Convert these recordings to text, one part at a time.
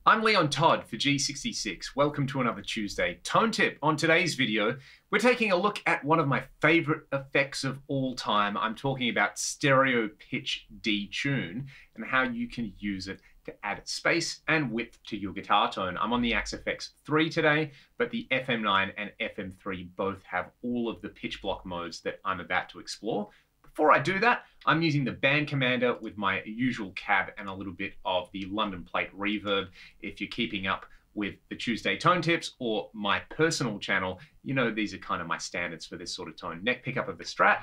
I'm Leon Todd for G66. Welcome to another Tuesday tone tip. On today's video, we're taking a look at one of my favorite effects of all time. I'm talking about Stereo Pitch Detune and how you can use it to add space and width to your guitar tone. I'm on the Axe FX 3 today, but the FM9 and FM3 both have all of the pitch block modes that I'm about to explore. Before I do that, I'm using the Band Commander with my usual cab and a little bit of the London Plate reverb. If you're keeping up with the Tuesday tone tips or my personal channel, you know these are kind of my standards for this sort of tone. Neck pickup of the Strat.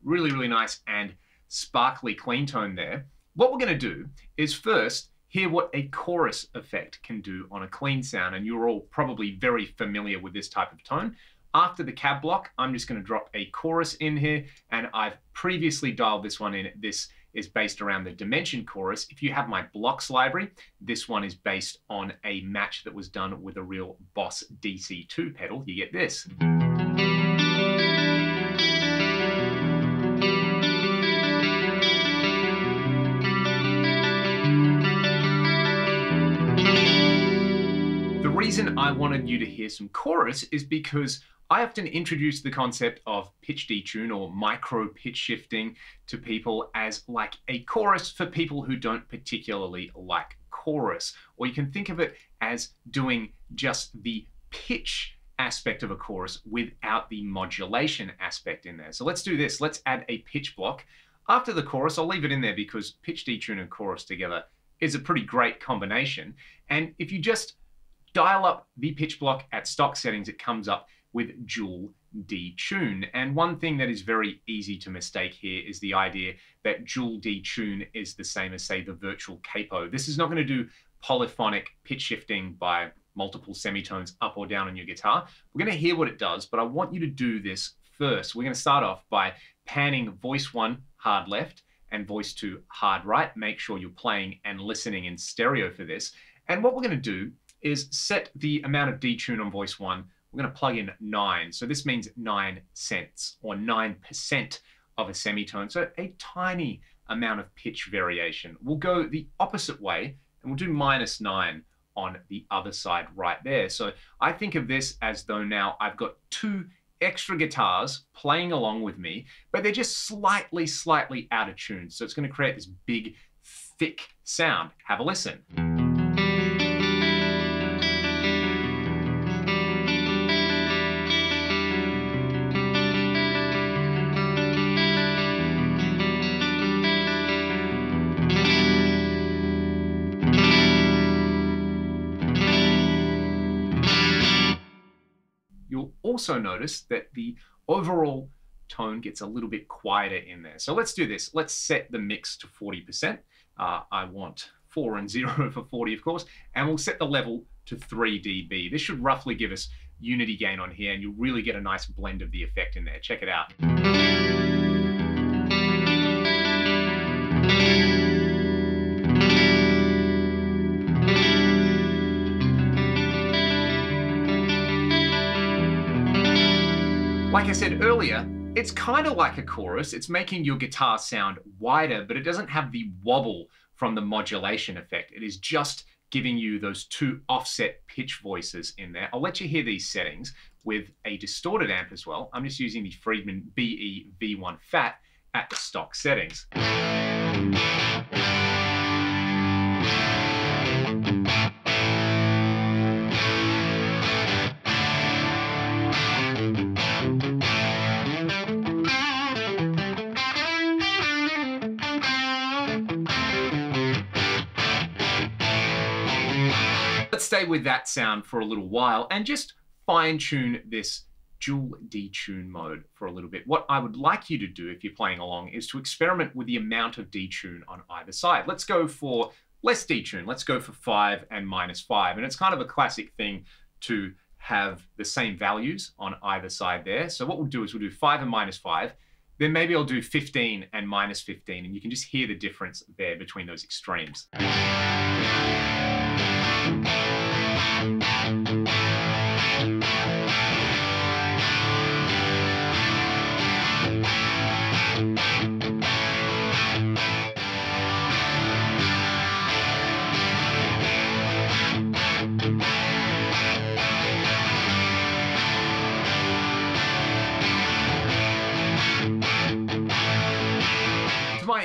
Really nice and sparkly clean tone there. What we're going to do is first hear what a chorus effect can do on a clean sound, and you're all probably very familiar with this type of tone. After the cab block, I'm just going to drop a chorus in here, and I've previously dialed this one in. This is based around the Dimension chorus. If you have my blocks library, this one is based on a match that was done with a real Boss DC2 pedal. You get this. The reason I wanted you to hear some chorus is because I often introduce the concept of pitch detune or micro pitch shifting to people as like a chorus for people who don't particularly like chorus. Or you can think of it as doing just the pitch aspect of a chorus without the modulation aspect in there. So let's do this. Let's add a pitch block. After the chorus, I'll leave it in there because pitch detune and chorus together is a pretty great combination. And if you just dial up the pitch block at stock settings, it comes up with dual detune. And one thing that is very easy to mistake here is the idea that dual detune is the same as, say, the virtual capo. This is not going to do polyphonic pitch shifting by multiple semitones up or down on your guitar. We're going to hear what it does, but I want you to do this first. We're going to start off by panning voice 1 hard left and voice 2 hard right. Make sure you're playing and listening in stereo for this. And what we're going to do is set the amount of detune on voice 1. We're going to plug in 9. So this means 9 cents or 9% of a semitone. So a tiny amount of pitch variation. We'll go the opposite way and we'll do -9 on the other side right there. So I think of this as though now I've got 2 extra guitars playing along with me, but they're just slightly out of tune. So it's going to create this big, thick sound. Have a listen. You'll also notice that the overall tone gets a little bit quieter in there. So let's do this. Let's set the mix to 40%. I want 4 and 0 for 40, of course, and we'll set the level to 3 dB. This should roughly give us unity gain on here, and you'll really get a nice blend of the effect in there. Check it out. Like I said earlier, it's kind of like a chorus. It's making your guitar sound wider, but it doesn't have the wobble from the modulation effect. It is just giving you those 2 offset pitch voices in there. I'll let you hear these settings with a distorted amp as well. I'm just using the Friedman BE V1 Fat at the stock settings. Let's stay with that sound for a little while and just fine tune this dual detune mode for a little bit. What I would like you to do if you're playing along is to experiment with the amount of detune on either side. Let's go for less detune. Let's go for 5 and -5. And it's kind of a classic thing to have the same values on either side there. So what we'll do is we'll do 5 and -5. Then maybe I'll do 15 and -15, and you can just hear the difference there between those extremes.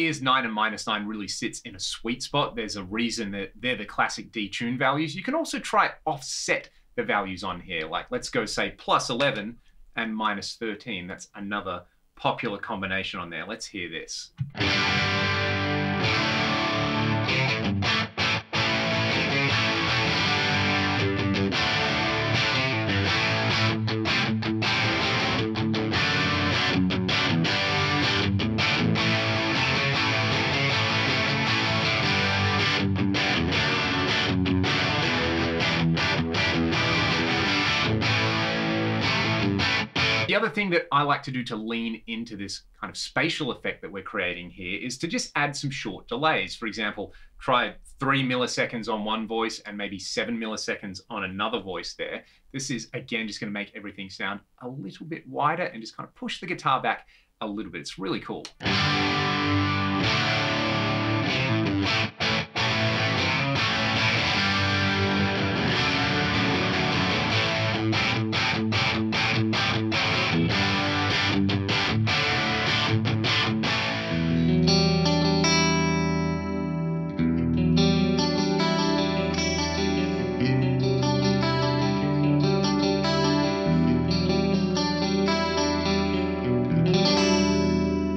ears 9 and -9 really sits in a sweet spot. There's a reason that they're the classic detune values. You can also try offset the values on here. Like let's go say +11 and -13. That's another popular combination on there. Let's hear this. The other thing that I like to do to lean into this kind of spatial effect that we're creating here is to just add some short delays. For example, try 3 milliseconds on one voice and maybe 7 milliseconds on another voice there. This is, again, just going to make everything sound a little bit wider and just kind of push the guitar back a little bit. It's really cool.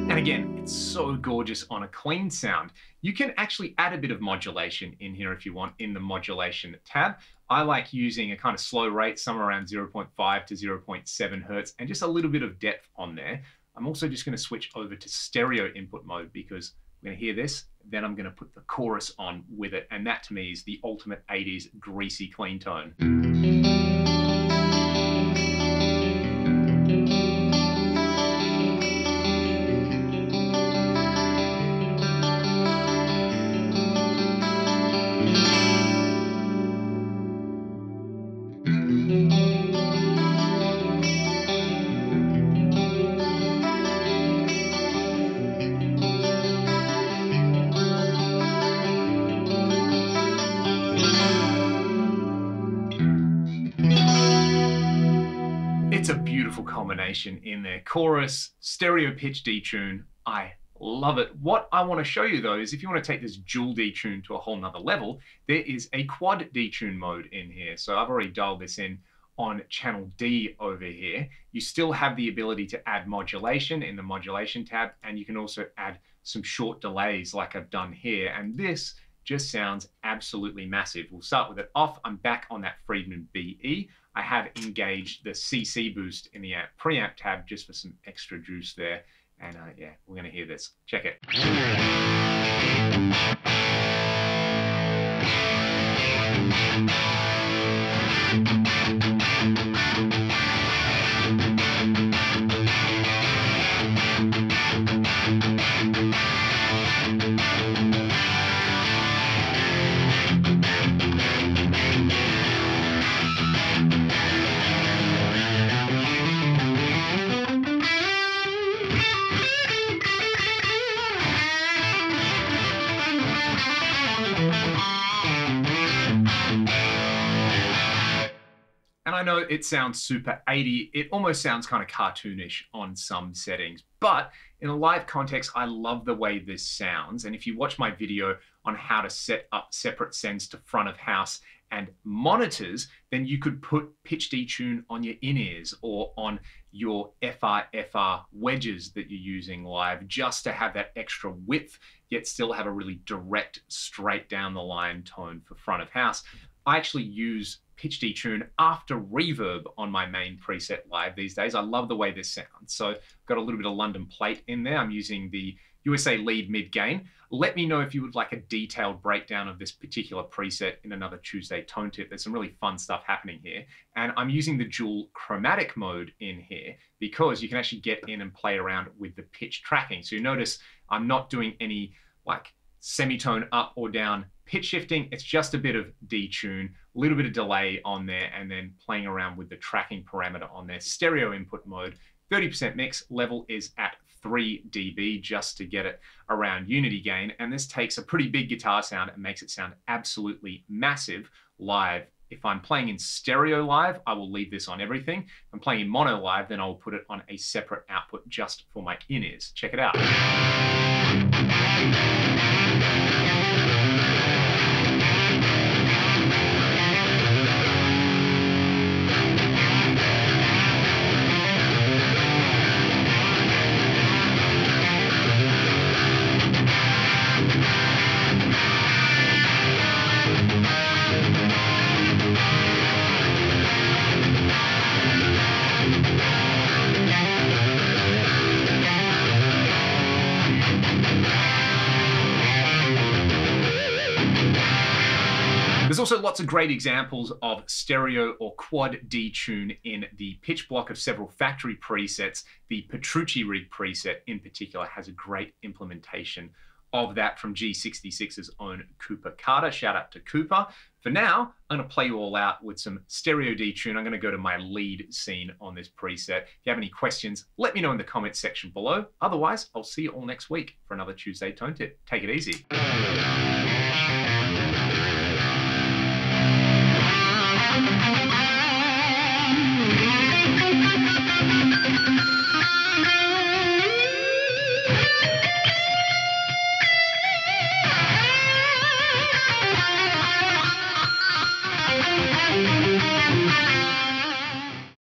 Again, it's so gorgeous on a clean sound. You can actually add a bit of modulation in here if you want in the modulation tab. I like using a kind of slow rate, somewhere around 0.5 to 0.7 hertz, and just a little bit of depth on there. I'm also just going to switch over to stereo input mode because I'm going to hear this, then I'm going to put the chorus on with it, and that to me is the ultimate 80s greasy clean tone. It's a beautiful combination in there. Chorus, stereo pitch detune. I love it. What I want to show you though is if you want to take this dual detune to a whole nother level, there is a quad detune mode in here. So I've already dialed this in on channel D over here. You still have the ability to add modulation in the modulation tab, and you can also add some short delays like I've done here. And this just sounds absolutely massive. We'll start with it off. I'm back on that Friedman BE. I have engaged the CC boost in the preamp tab just for some extra juice there. And yeah, we're gonna hear this. Check it. And I know it sounds super 80, it almost sounds kind of cartoonish on some settings, but in a live context, I love the way this sounds. And if you watch my video on how to set up separate sends to front of house and monitors, then you could put pitch detune on your in-ears or on your FR wedges that you're using live, just to have that extra width, yet still have a really direct, straight down the line tone for front of house. I actually use pitch detune after reverb on my main preset live these days. I love the way this sounds. So I've got a little bit of London plate in there. I'm using the USA lead mid gain. Let me know if you would like a detailed breakdown of this particular preset in another Tuesday tone tip. There's some really fun stuff happening here. And I'm using the dual chromatic mode in here because you can actually get in and play around with the pitch tracking. So you notice I'm not doing any like semitone up or down pitch shifting. It's just a bit of detune, a little bit of delay on there, and then playing around with the tracking parameter on there. Stereo input mode, 30% mix, level is at 3 dB just to get it around unity gain. And this takes a pretty big guitar sound and makes it sound absolutely massive live. If I'm playing in stereo live, I will leave this on everything. If I'm playing in mono live, then I'll put it on a separate output just for my in-ears. Check it out. There's also lots of great examples of stereo or quad detune in the pitch block of several factory presets. The Petrucci rig preset in particular has a great implementation of that from G66's own Cooper Carter. Shout out to Cooper. For now, I'm going to play you all out with some stereo detune. I'm going to go to my lead scene on this preset. If you have any questions, let me know in the comments section below. Otherwise, I'll see you all next week for another Tuesday Tone Tip. Take it easy.